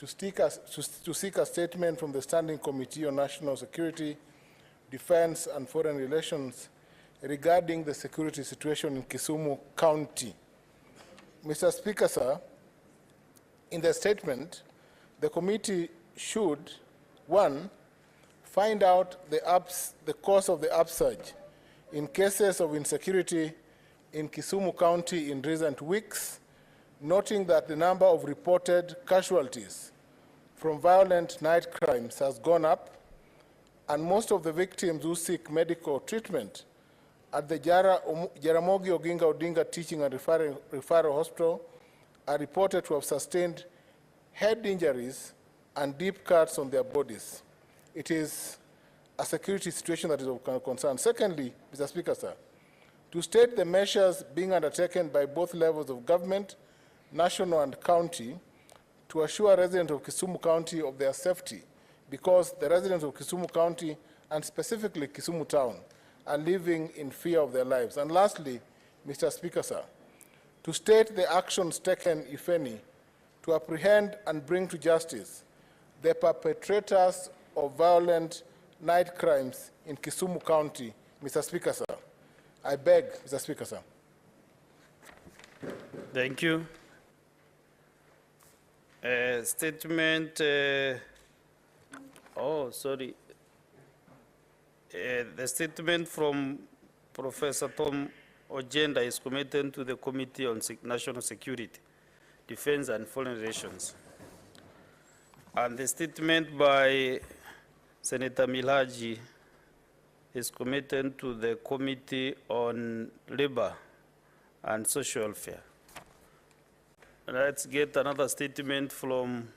to seek a statement from the Standing Committee on National Security, Defense and Foreign Relations regarding the security situation in Kisumu County. Mr. Speaker, sir, in the statement, the committee should, 1, find out the cause of the upsurge in cases of insecurity in Kisumu County in recent weeks, noting that the number of reported casualties from violent night crimes has gone up, and most of the victims who seek medical treatment at the Jaramogi Oginga Odinga Teaching and Referral Hospital are reported to have sustained head injuries and deep cuts on their bodies. It is a security situation that is of concern. Secondly, Mr. Speaker, sir, to state the measures being undertaken by both levels of government, national and county, to assure residents of Kisumu County of their safety, because the residents of Kisumu County, and specifically Kisumu Town, are living in fear of their lives. And lastly, Mr. Speaker, sir, to state the actions taken, if any, to apprehend and bring to justice the perpetrators of violent night crimes in Kisumu County. Mr. Speaker, sir, I beg, Mr. Speaker, sir. Thank you. Statement. The statement from Professor Tom Ojienda is committed to the Committee on National Security, Defense and Foreign Relations. And the statement by Senator Milhaji is committed to the Committee on Labor and Social Welfare. Let's get another statement from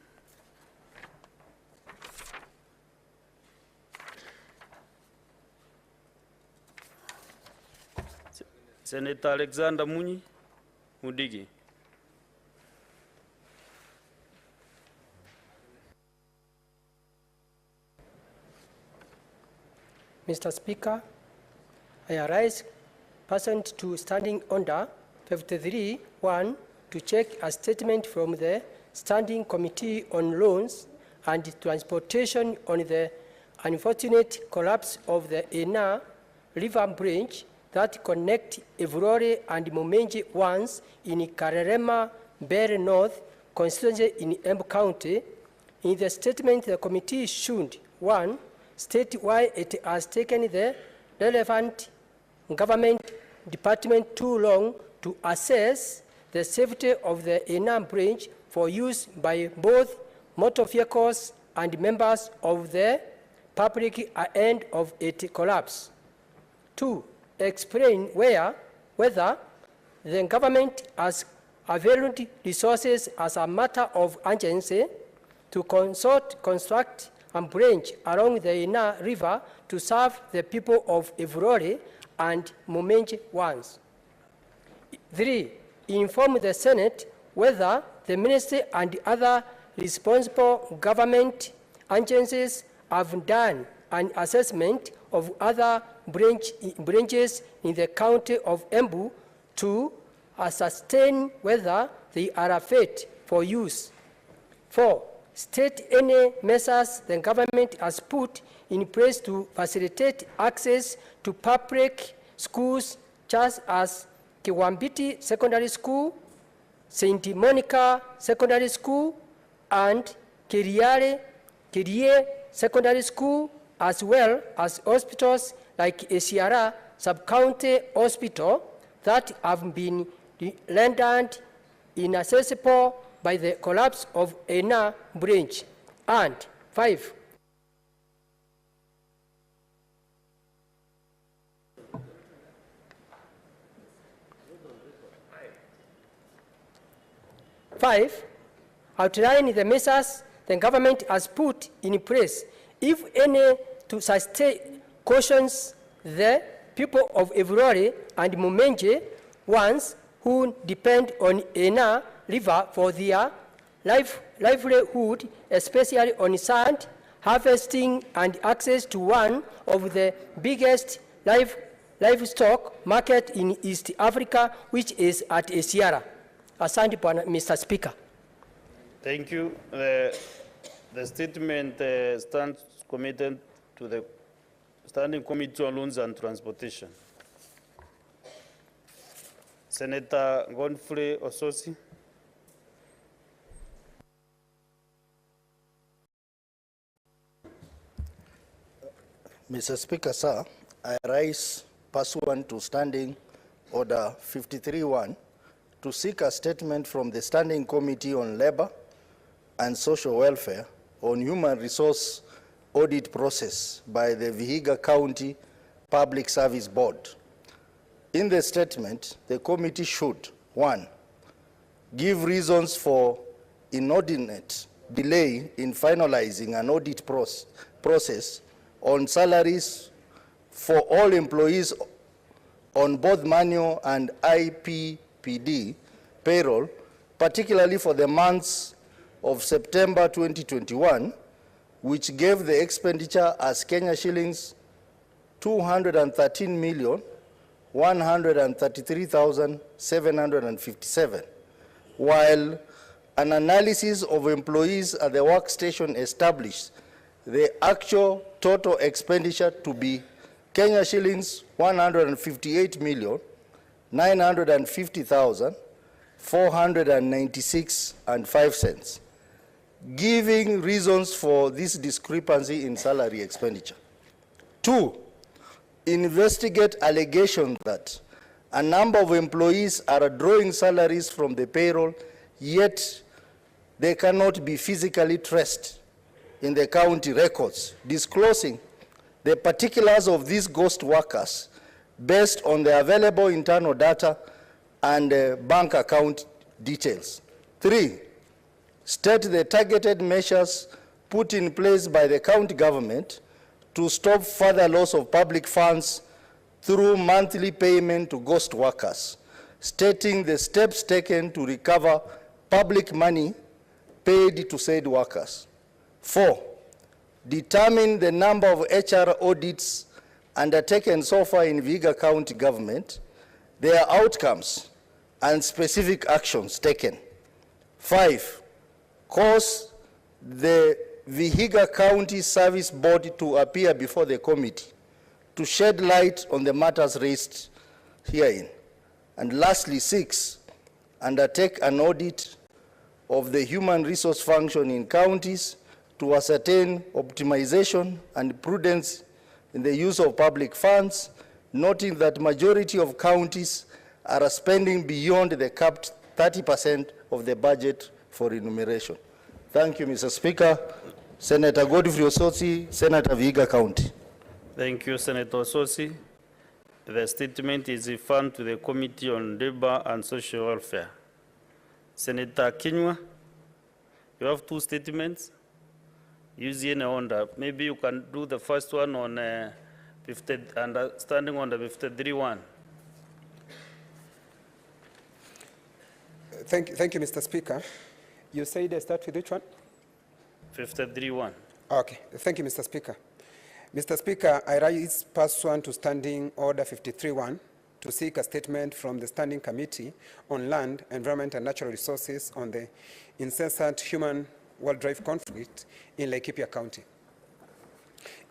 Senator Alexander Mudigi. Mr. Speaker, I arise pursuant to Standing Order 53.1 to check a statement from the Standing Committee on Loans and Transportation on the unfortunate collapse of the Ena River Bridge that connect Evurore and Momenje once in Karerema, Bere North, constituency in Embu County. In the statement, the committee should, 1, state why it has taken the relevant government department too long to assess the safety of the Enam Bridge for use by both motor vehicles and members of the public end of its collapse. 2, explain whether the government has available resources as a matter of urgency to construct a bridge along the Ina River to serve the people of Evurore and Momenje once. 3, inform the Senate whether the ministry and other responsible government agencies have done an assessment of other branches in the county of Embu to ascertain whether they are fit for use. 4, state any measures the government has put in place to facilitate access to public schools, such as Kiwambiti Secondary School, St. Monica Secondary School, and Kirie Secondary School, as well as hospitals like Esiara Sub-County Hospital that have been rendered inaccessible by the collapse of Ena Bridge. And 5, outline the measures the government has put in place, if any, to sustain cautions the people of Evurore and Momenje, ones who depend on Ena River for their livelihood, especially on sand harvesting and access to one of the biggest livestock market in East Africa, which is at Esiara. Asante, Mr. Speaker. Thank you. The statement stands committed to the Standing Committee on Loans and Transportation. Senator Godfrey Ososi. Mr. Speaker, sir, I rise pursuant to Standing Order 53-1 to seek a statement from the Standing Committee on Labor and Social Welfare on human resource audit process by the Vihiga County Public Service Board. In the statement, the committee should, 1, give reasons for inordinate delay in finalizing an audit process on salaries for all employees on both manual and IPPD payroll, particularly for the months of September 2021, which gave the expenditure as Kenya shillings 213,133,757, while an analysis of employees at the workstation established the actual total expenditure to be Kenya shillings 158,950,496.05 cents, giving reasons for this discrepancy in salary expenditure. 2, investigate allegations that a number of employees are drawing salaries from the payroll, yet they cannot be physically traced in the county records, disclosing the particulars of these ghost workers based on the available internal data and bank account details. 3, state the targeted measures put in place by the county government to stop further loss of public funds through monthly payment to ghost workers, stating the steps taken to recover public money paid to said workers. 4, determine the number of HR audits undertaken so far in Vihiga County government, their outcomes, and specific actions taken. 5, cause the Vihiga County Service Board to appear before the committee to shed light on the matters raised herein. And lastly, 6, undertake an audit of the human resource function in counties to ascertain optimization and prudence in the use of public funds, noting that majority of counties are spending beyond the capped 30% of the budget for remuneration. Thank you, Mr. Speaker. Senator Godfrey Ososi, Senator Vihiga County. Thank you, Senator Ososi. The statement is referred to the Committee on Labor and Social Welfare. Senator Kinyua, you have 2 statements. Use any order. Maybe you can do the first one on Standing Order 53-1. Thank you, Mr. Speaker. You said I start with which one? 53-1. Okay. Thank you, Mr. Speaker. Mr. Speaker, I rise pursuant to Standing Order 53-1 to seek a statement from the Standing Committee on Land, Environment and Natural Resources on the incessant human wildlife conflict in Laikipia County.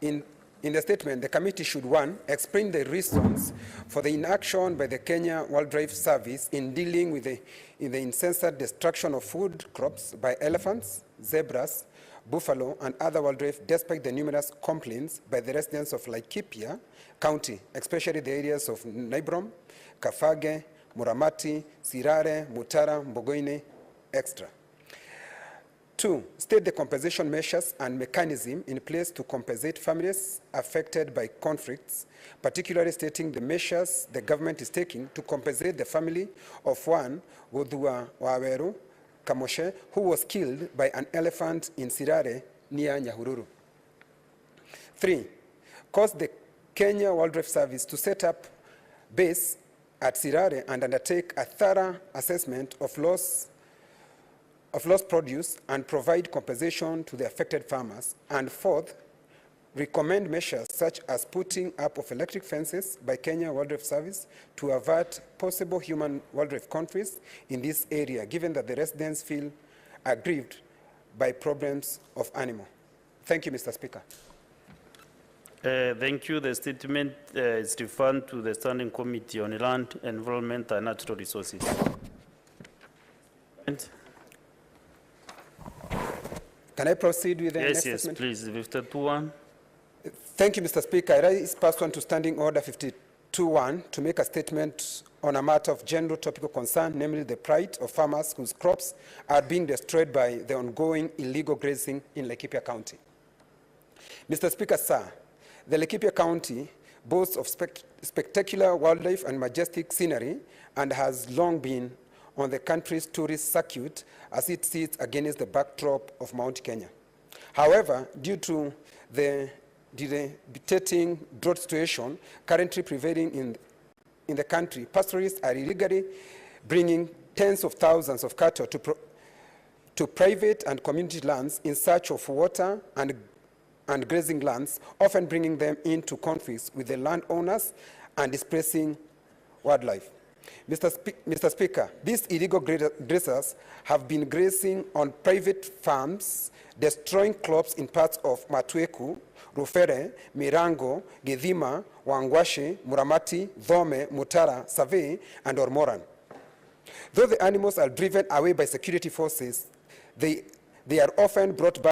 In the statement, the committee should, 1, explain the reasons for the inaction by the Kenya Wildlife Service in dealing with the incessant destruction of food crops by elephants, zebras, buffalo, and other wildlife, despite the numerous complaints by the residents of Laikipia County, especially the areas of Naibrom, Kafage, Muramati, Sirare, Mutara, Mbogoine, etc. 2, state the compensation measures and mechanism in place to compensate families affected by conflicts, particularly stating the measures the government is taking to compensate the family of one Wodua Waweru Kamoshe, who was killed by an elephant in Sirare near Nyahururu. 3, cause the Kenya Wildlife Service to set up base at Sirare and undertake a thorough assessment of lost produce and provide compensation to the affected farmers. And 4th, recommend measures such as putting up of electric fences by Kenya Wildlife Service to avert possible human-wildlife conflicts in this area, given that the residents feel aggrieved by problems of animal. Thank you, Mr. Speaker. Thank you. The statement is referred to the Standing Committee on Land, Environment and Natural Resources. Can I proceed with the Yes, next yes, statement? please. 52-1. Thank you, Mr. Speaker. I raise pursuant to Standing Order 52-1 to make a statement on a matter of general topical concern, namely the plight of farmers whose crops are being destroyed by the ongoing illegal grazing in Laikipia County. Mr. Speaker, sir, the Laikipia County boasts of spectacular wildlife and majestic scenery and has long been on the country's tourist circuit as it sits against the backdrop of Mount Kenya. However, due to the debilitating drought situation currently prevailing in the country, pastoralists are illegally bringing tens of thousands of cattle to private and community lands in search of water and grazing lands, often bringing them into conflicts with the landowners and displacing wildlife. Mr. Speaker, these illegal grazers have been grazing on private farms, destroying crops in parts of Matweku, Rufere, Mirango, Githima, Wangwashe, Muramati, Dhome, Mutara, Save, and Ormoran. Though the animals are driven away by security forces, they are often brought back